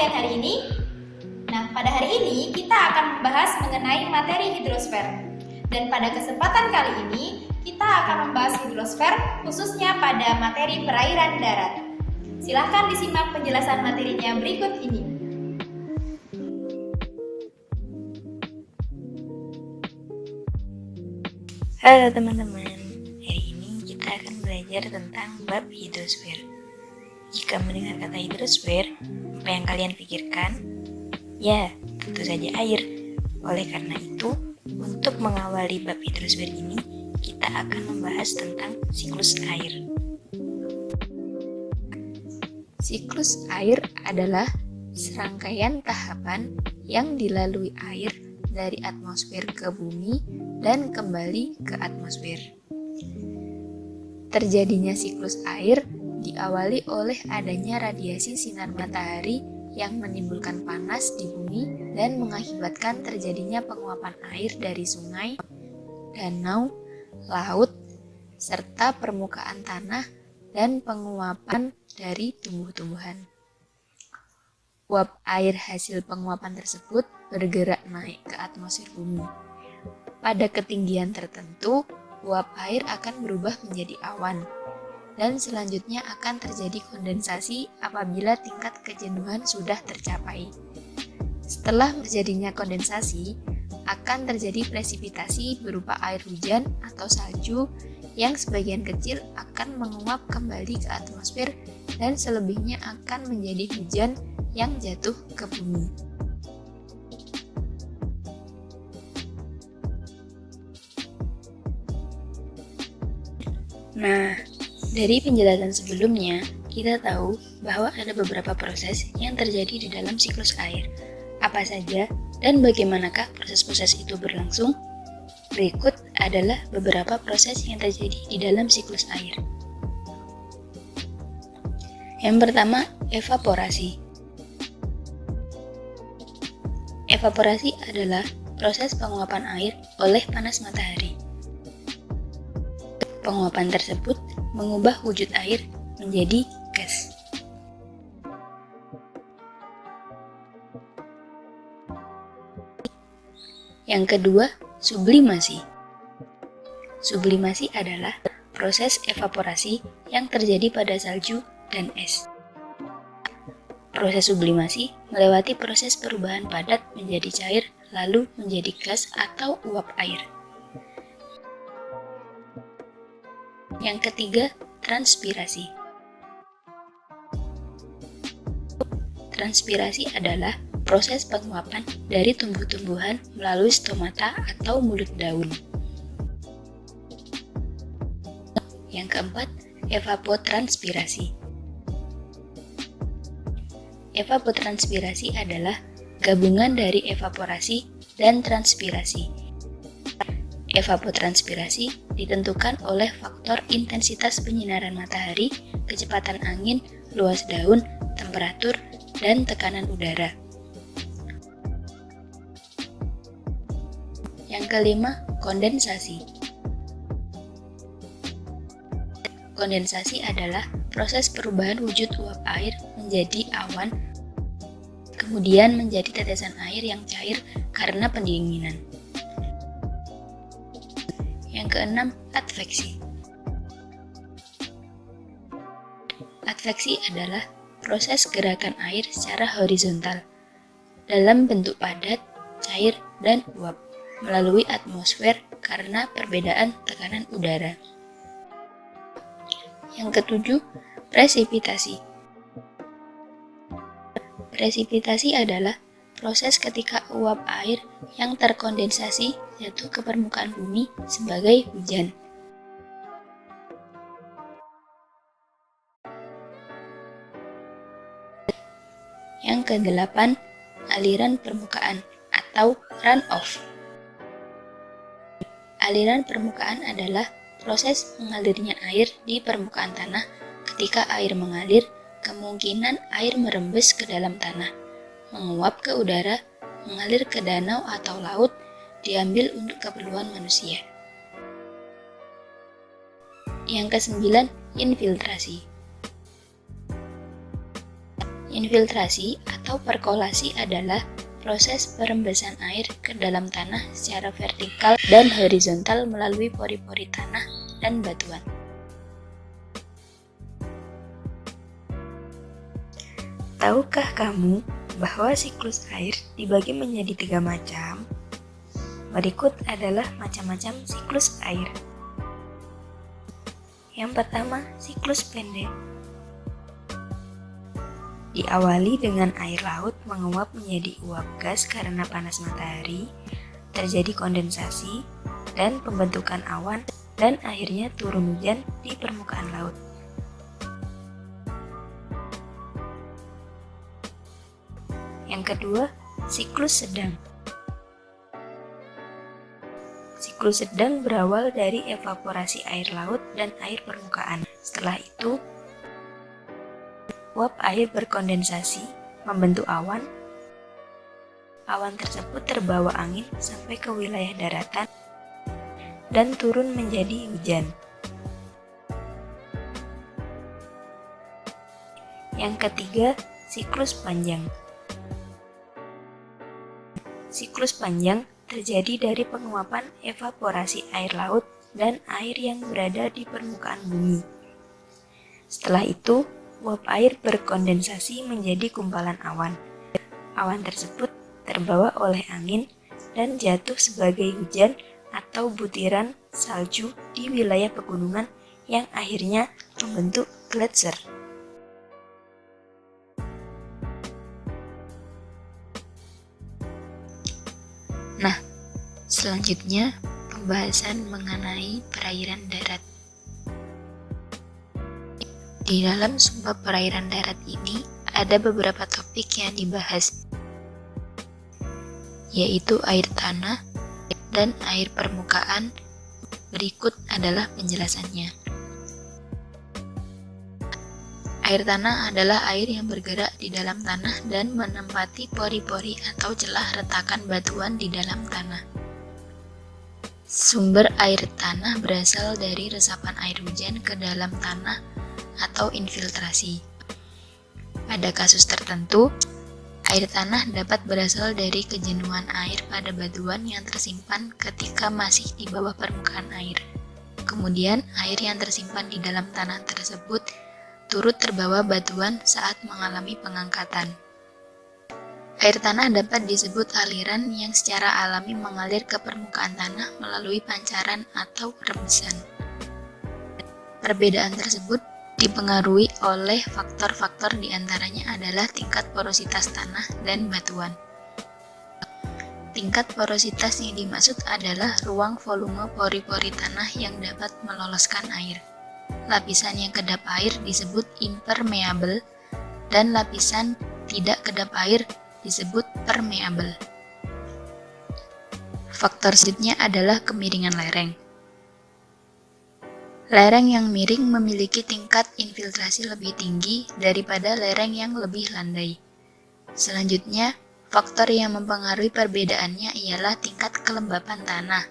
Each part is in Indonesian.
yang hari ini? Nah, pada hari ini kita akan membahas mengenai materi hidrosfer. Dan pada kesempatan kali ini, kita akan membahas hidrosfer khususnya pada materi perairan darat. Silahkan disimak penjelasan materinya berikut ini. Halo teman-teman, hari ini kita akan belajar tentang bab hidrosfer. Jika mendengar kata hidrosfer, apa yang kalian pikirkan? Ya, tentu saja air. Oleh karena itu, untuk mengawali bab hidrosfer ini, kita akan membahas tentang siklus air. Siklus air adalah serangkaian tahapan yang dilalui air dari atmosfer ke bumi dan kembali ke atmosfer. Terjadinya siklus air diawali oleh adanya radiasi sinar matahari yang menimbulkan panas di bumi dan mengakibatkan terjadinya penguapan air dari sungai, danau, laut, serta permukaan tanah dan penguapan dari tumbuh-tumbuhan. Uap air hasil penguapan tersebut bergerak naik ke atmosfer bumi. Pada ketinggian tertentu, uap air akan berubah menjadi awan, dan selanjutnya akan terjadi kondensasi apabila tingkat kejenuhan sudah tercapai. Setelah terjadinya kondensasi, akan terjadi presipitasi berupa air hujan atau salju yang sebagian kecil akan menguap kembali ke atmosfer dan selebihnya akan menjadi hujan yang jatuh ke bumi. Nah, dari penjelasan sebelumnya, kita tahu bahwa ada beberapa proses yang terjadi di dalam siklus air. Apa saja dan bagaimanakah proses-proses itu berlangsung? Berikut adalah beberapa proses yang terjadi di dalam siklus air. Yang pertama, evaporasi. Evaporasi adalah proses penguapan air oleh panas matahari. Penguapan tersebut mengubah wujud air menjadi gas. Yang kedua, sublimasi. Sublimasi adalah proses evaporasi yang terjadi pada salju dan es. Proses sublimasi melewati proses perubahan padat menjadi cair lalu menjadi gas atau uap air. Yang ketiga, transpirasi. Transpirasi adalah proses penguapan dari tumbuh-tumbuhan melalui stomata atau mulut daun. Yang keempat, evapotranspirasi. Evapotranspirasi adalah gabungan dari evaporasi dan transpirasi. Evapotranspirasi ditentukan oleh faktor intensitas penyinaran matahari, kecepatan angin, luas daun, temperatur, dan tekanan udara. Yang kelima, kondensasi. Kondensasi adalah proses perubahan wujud uap air menjadi awan, kemudian menjadi tetesan air yang cair karena pendinginan. Yang keenam, adveksi. Adveksi adalah proses gerakan air secara horizontal dalam bentuk padat, cair, dan uap melalui atmosfer karena perbedaan tekanan udara. Yang ketujuh, presipitasi. Presipitasi adalah proses ketika uap air yang terkondensasi jatuh ke permukaan bumi sebagai hujan. Yang kedelapan, aliran permukaan atau runoff. Aliran permukaan adalah proses mengalirnya air di permukaan tanah. Ketika air mengalir, kemungkinan air merembes ke dalam tanah, menguap ke udara, mengalir ke danau atau laut, diambil untuk keperluan manusia. Yang kesembilan, infiltrasi. Infiltrasi atau perkolasi adalah proses perembasan air ke dalam tanah secara vertikal dan horizontal melalui pori-pori tanah dan batuan. Tahukah kamu bahwa siklus air dibagi menjadi 3 macam? Berikut adalah macam-macam siklus air. Yang pertama, siklus pendek. Diawali dengan air laut menguap menjadi uap gas karena panas matahari, terjadi kondensasi, dan pembentukan awan, dan akhirnya turun hujan di permukaan laut. Yang kedua, siklus sedang. Siklus sedang berawal dari evaporasi air laut dan air permukaan. Setelah itu, uap air berkondensasi, membentuk awan. Awan tersebut terbawa angin sampai ke wilayah daratan dan turun menjadi hujan. Yang ketiga, siklus panjang. Siklus panjang terjadi dari penguapan evaporasi air laut dan air yang berada di permukaan bumi. Setelah itu, uap air berkondensasi menjadi gumpalan awan. Awan tersebut terbawa oleh angin dan jatuh sebagai hujan atau butiran salju di wilayah pegunungan yang akhirnya membentuk gletser. Nah, selanjutnya pembahasan mengenai perairan darat. Di dalam sumber perairan darat ini ada beberapa topik yang dibahas, yaitu air tanah dan air permukaan. Berikut adalah penjelasannya. Air tanah adalah air yang bergerak di dalam tanah dan menempati pori-pori atau celah retakan batuan di dalam tanah. Sumber air tanah berasal dari resapan air hujan ke dalam tanah atau infiltrasi. Pada kasus tertentu, air tanah dapat berasal dari kejenuhan air pada batuan yang tersimpan ketika masih di bawah permukaan air. Kemudian, air yang tersimpan di dalam tanah tersebut turut terbawa batuan saat mengalami pengangkatan. Air tanah dapat disebut aliran yang secara alami mengalir ke permukaan tanah melalui pancaran atau rembesan. Perbedaan tersebut dipengaruhi oleh faktor-faktor diantaranya adalah tingkat porositas tanah dan batuan. Tingkat porositas yang dimaksud adalah ruang volume pori-pori tanah yang dapat meloloskan air. Lapisan yang kedap air disebut impermeable dan lapisan tidak kedap air disebut permeable. Faktor selanjutnya adalah kemiringan lereng. Lereng yang miring memiliki tingkat infiltrasi lebih tinggi daripada lereng yang lebih landai. Selanjutnya, faktor yang mempengaruhi perbedaannya ialah tingkat kelembapan tanah.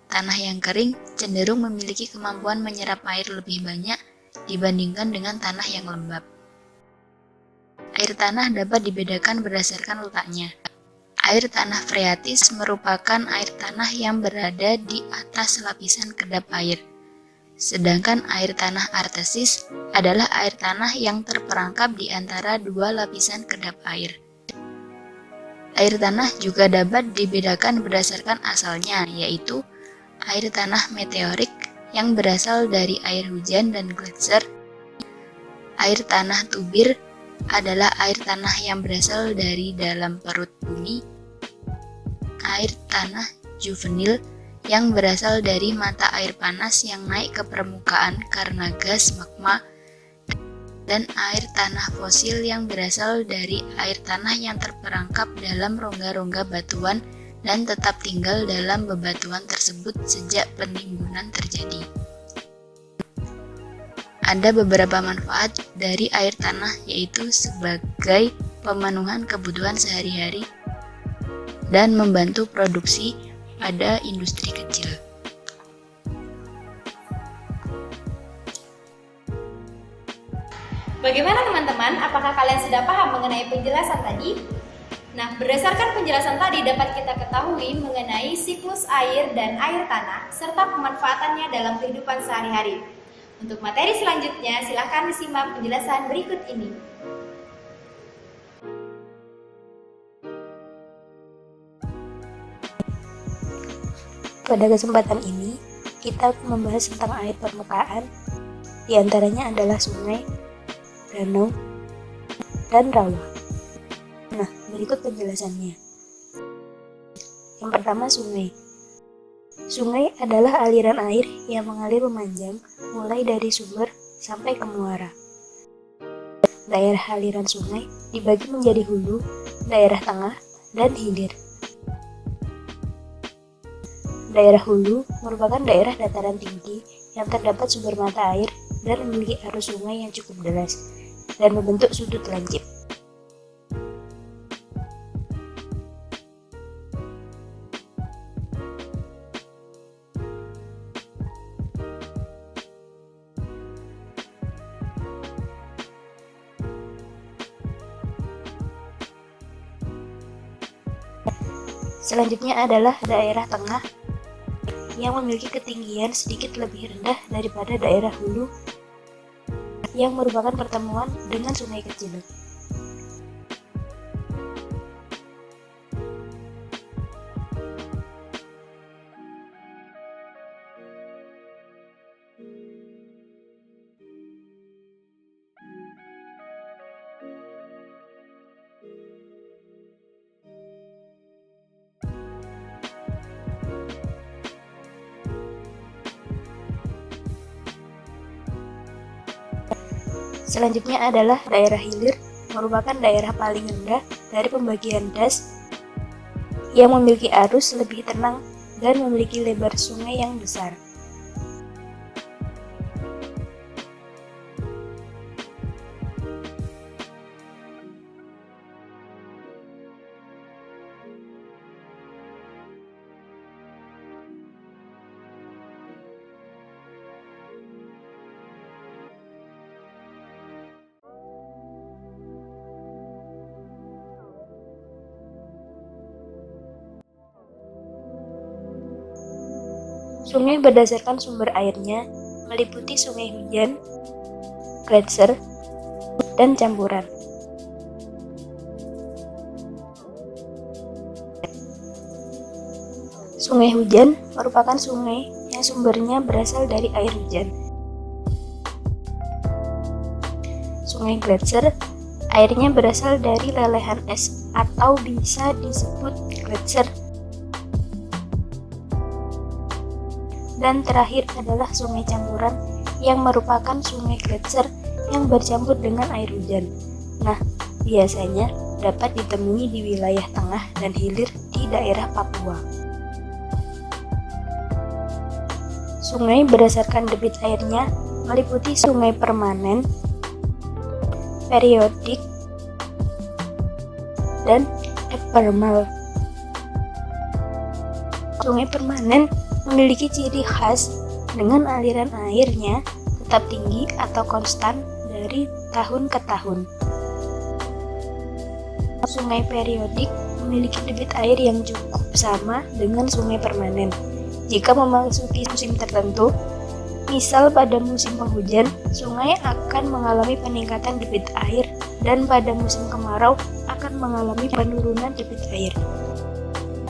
Tanah yang kering cenderung memiliki kemampuan menyerap air lebih banyak dibandingkan dengan tanah yang lembab. Air tanah dapat dibedakan berdasarkan letaknya. Air tanah freatis merupakan air tanah yang berada di atas lapisan kedap air. Sedangkan air tanah artesis adalah air tanah yang terperangkap di antara dua lapisan kedap air. Air tanah juga dapat dibedakan berdasarkan asalnya, yaitu air tanah meteorik yang berasal dari air hujan dan gletser. Air tanah tubir adalah air tanah yang berasal dari dalam perut bumi. Air tanah juvenil yang berasal dari mata air panas yang naik ke permukaan karena gas magma, dan air tanah fosil yang berasal dari air tanah yang terperangkap dalam rongga-rongga batuan dan tetap tinggal dalam bebatuan tersebut sejak penimbunan terjadi. Ada beberapa manfaat dari air tanah, yaitu sebagai pemenuhan kebutuhan sehari-hari dan membantu produksi pada industri kecil. Bagaimana teman-teman? Apakah kalian sudah paham mengenai penjelasan tadi? Nah, berdasarkan penjelasan tadi dapat kita ketahui mengenai siklus air dan air tanah serta pemanfaatannya dalam kehidupan sehari-hari. Untuk materi selanjutnya, silakan disimak penjelasan berikut ini. Pada kesempatan ini, kita akan membahas tentang air permukaan, di antaranya adalah sungai, danau, dan rawa. Nah, berikut penjelasannya. Yang pertama, sungai. Sungai adalah aliran air yang mengalir memanjang mulai dari sumber sampai ke muara. Daerah aliran sungai dibagi menjadi hulu, daerah tengah, dan hilir. Daerah hulu merupakan daerah dataran tinggi yang terdapat sumber mata air dan memiliki arus sungai yang cukup deras dan membentuk sudut lancip. Selanjutnya adalah daerah tengah yang memiliki ketinggian sedikit lebih rendah daripada daerah hulu yang merupakan pertemuan dengan sungai kecil. Selanjutnya adalah daerah hilir, merupakan daerah paling rendah dari pembagian das yang memiliki arus lebih tenang dan memiliki lebar sungai yang besar. Sungai berdasarkan sumber airnya meliputi sungai hujan, gletser, dan campuran. Sungai hujan merupakan sungai yang sumbernya berasal dari air hujan. Sungai gletser, airnya berasal dari lelehan es atau bisa disebut gletser. Dan terakhir adalah sungai campuran yang merupakan sungai gletser yang bercampur dengan air hujan. Nah, biasanya dapat ditemui di wilayah tengah dan hilir di daerah Papua. Sungai berdasarkan debit airnya meliputi sungai permanen, periodik, dan ephemeral. Sungai permanen memiliki ciri khas dengan aliran airnya tetap tinggi atau konstan dari tahun ke tahun. Sungai periodik memiliki debit air yang cukup sama dengan sungai permanen. Jika memasuki musim tertentu, misal pada musim penghujan, sungai akan mengalami peningkatan debit air dan pada musim kemarau akan mengalami penurunan debit air.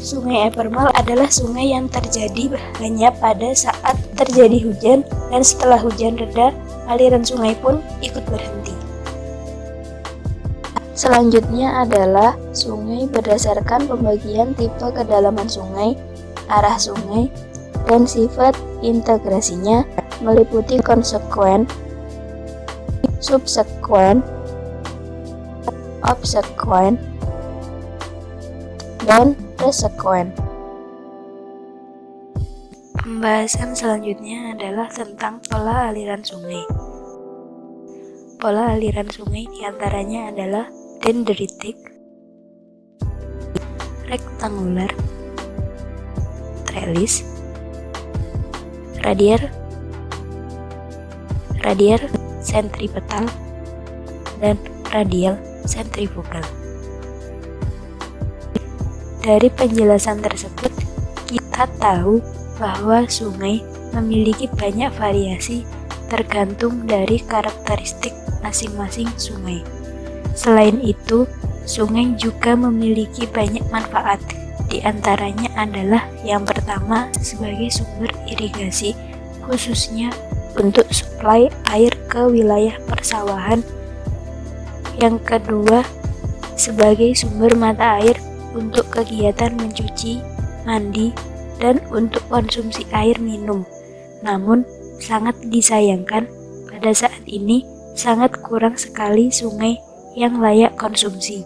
Sungai ephemeral adalah sungai yang terjadi hanya pada saat terjadi hujan dan setelah hujan reda, aliran sungai pun ikut berhenti. Selanjutnya adalah sungai berdasarkan pembagian tipe kedalaman sungai, arah sungai, dan sifat integrasinya meliputi konsekuen, subsekuen, obsekuen, dan resekuen. Pembahasan selanjutnya adalah tentang pola aliran sungai. Pola aliran sungai diantaranya adalah dendritik, rektangular, trelis, radial, sentripetal, dan radial sentrifugal. Dari penjelasan tersebut, kita tahu bahwa sungai memiliki banyak variasi tergantung dari karakteristik masing-masing sungai. Selain itu, sungai juga memiliki banyak manfaat. Di antaranya adalah yang pertama sebagai sumber irigasi, khususnya untuk suplai air ke wilayah persawahan. Yang kedua, sebagai sumber mata air untuk kegiatan mencuci, mandi, dan untuk konsumsi air minum. Namun, sangat disayangkan pada saat ini sangat kurang sekali sungai yang layak konsumsi.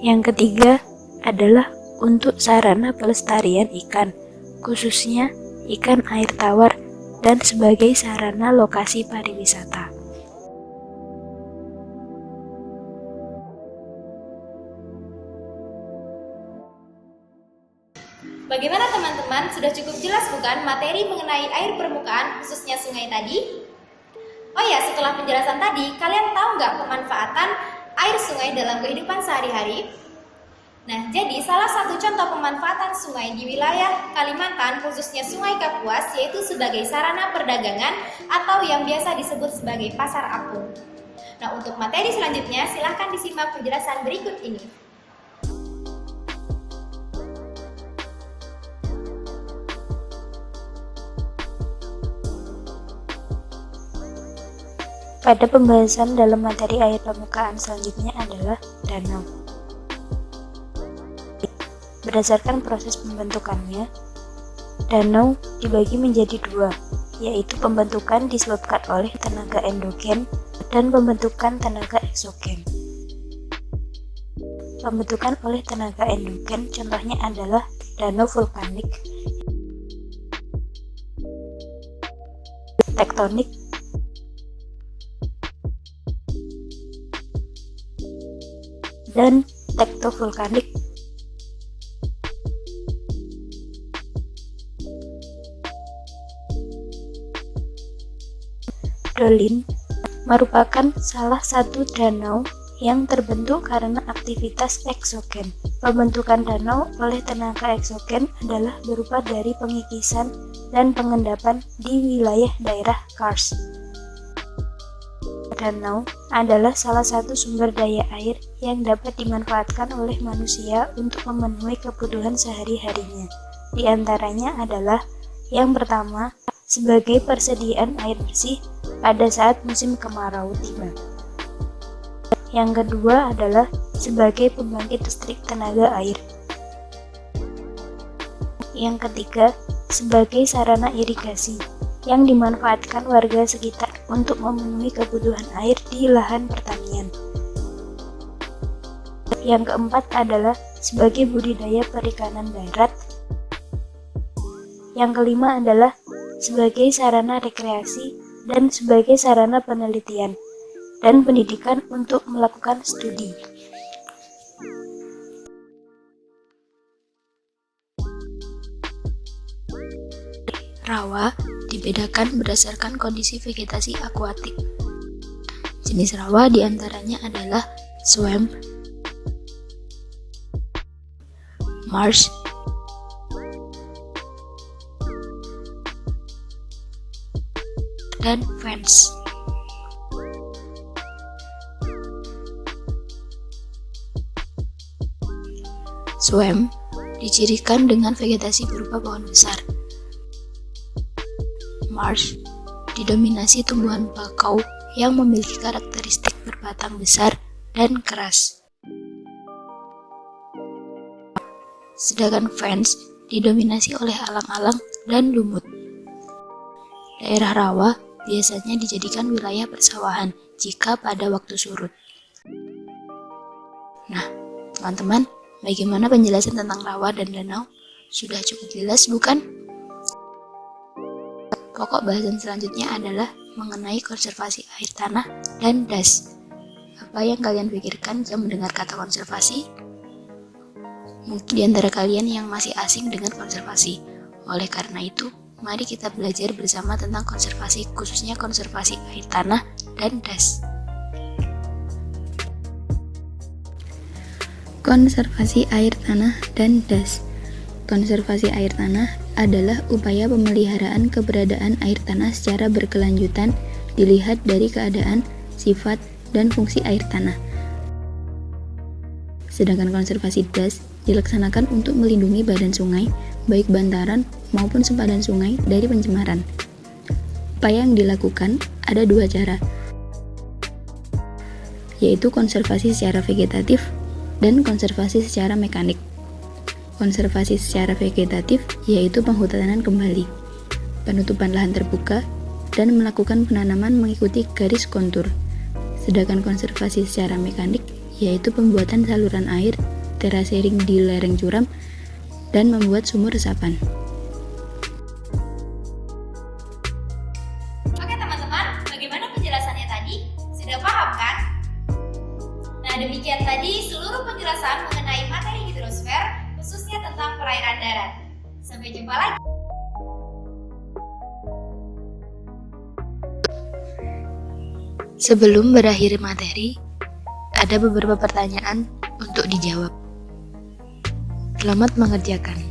Yang ketiga adalah untuk sarana pelestarian ikan, khususnya ikan air tawar, dan sebagai sarana lokasi pariwisata. Bagaimana teman-teman? Sudah cukup jelas bukan materi mengenai air permukaan khususnya sungai tadi? Oh ya, setelah penjelasan tadi, kalian tahu nggak pemanfaatan air sungai dalam kehidupan sehari-hari? Nah, jadi salah satu contoh pemanfaatan sungai di wilayah Kalimantan, khususnya Sungai Kapuas, yaitu sebagai sarana perdagangan atau yang biasa disebut sebagai pasar apung. Nah, untuk materi selanjutnya, silahkan disimak penjelasan berikut ini. Pada pembahasan dalam materi air permukaan selanjutnya adalah danau. Berdasarkan proses pembentukannya, danau dibagi menjadi dua, yaitu pembentukan disebabkan oleh tenaga endogen dan pembentukan tenaga eksogen. Pembentukan oleh tenaga endogen contohnya adalah danau vulkanik, tektonik, dan tektovulkanik. Dolin merupakan salah satu danau yang terbentuk karena aktivitas eksogen. Pembentukan danau oleh tenaga eksogen adalah berupa dari pengikisan dan pengendapan di wilayah daerah karst. Danau adalah salah satu sumber daya air yang dapat dimanfaatkan oleh manusia untuk memenuhi kebutuhan sehari-harinya. Di antaranya adalah yang pertama, sebagai persediaan air bersih pada saat musim kemarau tiba. Yang kedua adalah sebagai pembangkit listrik tenaga air. Yang ketiga, sebagai sarana irigasi yang dimanfaatkan warga sekitar untuk memenuhi kebutuhan air di lahan pertanian. Yang keempat adalah sebagai budidaya perikanan darat. Yang kelima adalah sebagai sarana rekreasi dan sebagai sarana penelitian dan pendidikan untuk melakukan studi. Rawa dibedakan berdasarkan kondisi vegetasi akuatik. Jenis rawa diantaranya adalah swamp, marsh, dan fens. Swamp dicirikan dengan vegetasi berupa pohon besar. Marsh didominasi tumbuhan bakau yang memiliki karakteristik berbatang besar dan keras. Sedangkan fens didominasi oleh alang-alang dan lumut. Daerah rawa biasanya dijadikan wilayah persawahan jika pada waktu surut. Nah, teman-teman, bagaimana penjelasan tentang rawa dan danau? Sudah cukup jelas bukan? Pokok bahasan selanjutnya adalah mengenai konservasi air tanah dan das. Apa yang kalian pikirkan jika mendengar kata konservasi? Mungkin di antara kalian yang masih asing dengan konservasi. Oleh karena itu, mari kita belajar bersama tentang konservasi, khususnya konservasi air tanah dan das. Konservasi air tanah dan das. Konservasi air tanah adalah upaya pemeliharaan keberadaan air tanah secara berkelanjutan dilihat dari keadaan, sifat, dan fungsi air tanah. Sedangkan konservasi das dilaksanakan untuk melindungi badan sungai, baik bantaran maupun sempadan sungai dari pencemaran. Upaya yang dilakukan ada dua cara, yaitu konservasi secara vegetatif dan konservasi secara mekanik. Konservasi secara vegetatif yaitu penghutanan kembali, penutupan lahan terbuka, dan melakukan penanaman mengikuti garis kontur. Sedangkan konservasi secara mekanik yaitu pembuatan saluran air, terasering di lereng curam, dan membuat sumur resapan. Oke teman-teman, bagaimana penjelasannya tadi? Sudah paham kan? Nah, demikian tadi seluruh penjelasan mengenai materi hidrosfer, khususnya tentang perairan darat. Sampai jumpa lagi. Sebelum berakhir materi, ada beberapa pertanyaan untuk dijawab. Selamat mengerjakan.